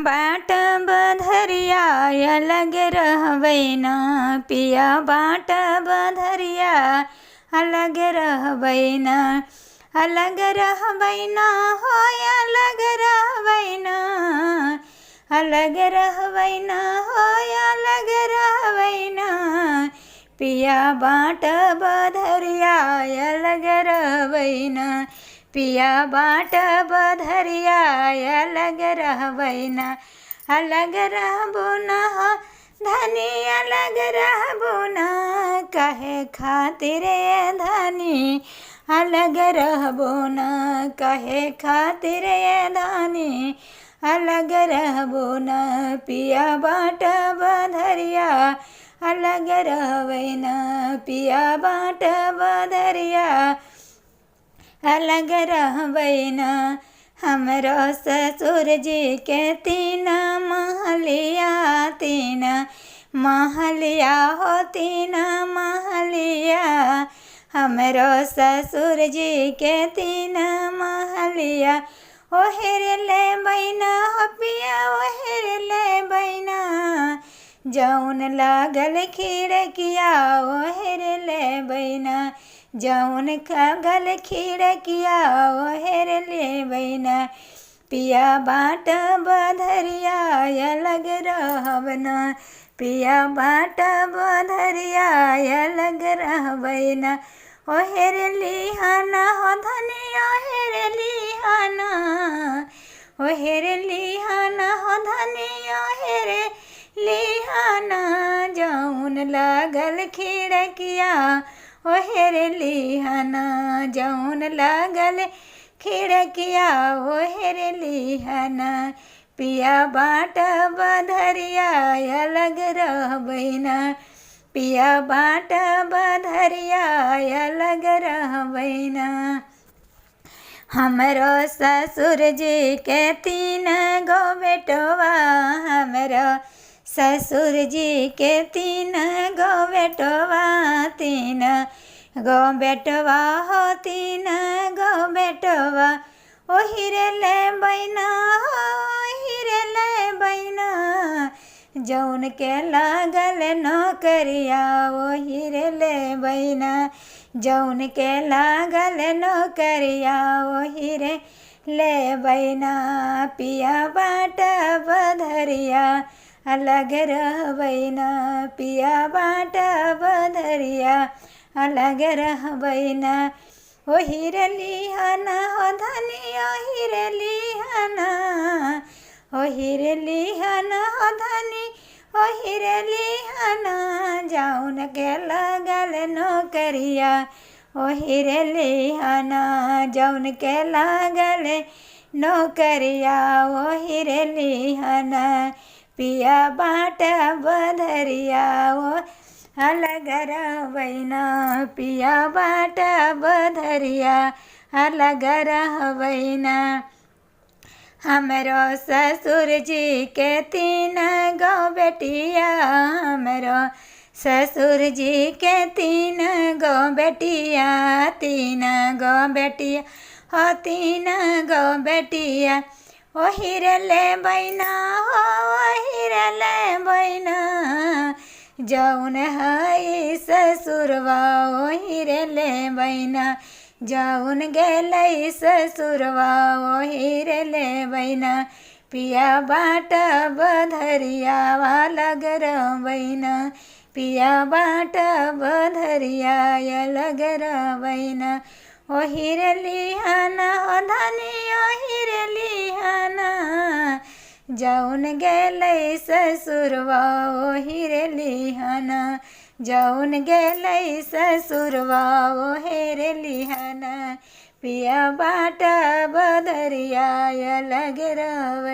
बाट बधरिया अलग रहबैना, पिया बाट बधरिया अलग रहबैना, अलग रहबैना हो अलग रहबैना, अलग रहबैना हो अलग रहबैना, पिया बाट बधरिया अलग रहबैना, पिया बाट बधरिया अलग रहबैना, अलग रहबो न हो धनी अलग रहबो न, कहे खातिर धनी अलग रहबो न, कहे खातिर धनी अलग रहबो न, पिया बाट बधरिया अलग रहबैना, पिया बाट बधरिया अलग रहबैना। हमरो ससुर जी के तीन महलिया, तीन महलिया हो तीन महलिया, हमरो ससुर जी के तीन महलिया, ओहेर ले बैना हो पिया ओहेर ले बैना, जौन लागल खिड़किया ओहेर ले बैना, जौन लागल खिड़किया ओहेर ले बैना, पिया बाट बधरिया अलग रहबना, पिया बाट बधरिया अलग रहबैना, ओहेर लिहाना हो धनी ओहेर लिहाना, ओहेर लिहाना हो धनी ओहेर लिहाना, जौन लागल खिड़किया ओहेर लिहाना, जौन लागल खिड़किया ओहेर लिहाना, पिया बाट बधरिया अलग रहबैना, पिया बाट बधरिया अलग रहबैना। हमरो ससुर जी के तीन गो बेटवा, हमरो ससुर जी के तीन गो बेटवा, तीन गो बेटवा हो तीन गो बेटवा, ओहिर ले बैना ओहिर ले बैना, जौन के लागल नौकरिया ओहिर ले बैना, जौन के लागल नौकरिया ओहिर ले बैना, पिया बाट बधरिया अलग रहबैना, पिया बाट बधरिया अलग रहबैना, ओहिर लिहाना हो धनी ओहिर लिहाना, ओहिर लिहाना हो धनी ओहिर लिहाना, जौन के लागल नौकरिया ओहिर लिहाना, जौन के लागल नौकरिया ओहिर लिहाना, पिया बाट बधरिया ओ अलग रहबैना, पिया बाट बधरिया अलग रहबैना। हमरो ससुर जी के तीन गो बेटिया, हमरो ससुर जी के तीन गो बेटिया, तीन गो बेटिया हो तीन गो बेटिया, ओहिर ले बैना हो ओहिर ले बैना, जौन है ससुरवा ओहिर ले बैना, जौन गेलै ससुरवा ओहिर ले बैना, पिया बाट बधरिया अलग रहबैना, पिया बाट बधरिया अलग रहबैना, ओहिर लिहाना हो धनी ओहिर लिहाना, जौन गेलै ससुरवा ओहिर लिहाना, जौन गेलै ससुरवा ओहेर लिहाना, पिया बाट बधरिया अलग रहबैना।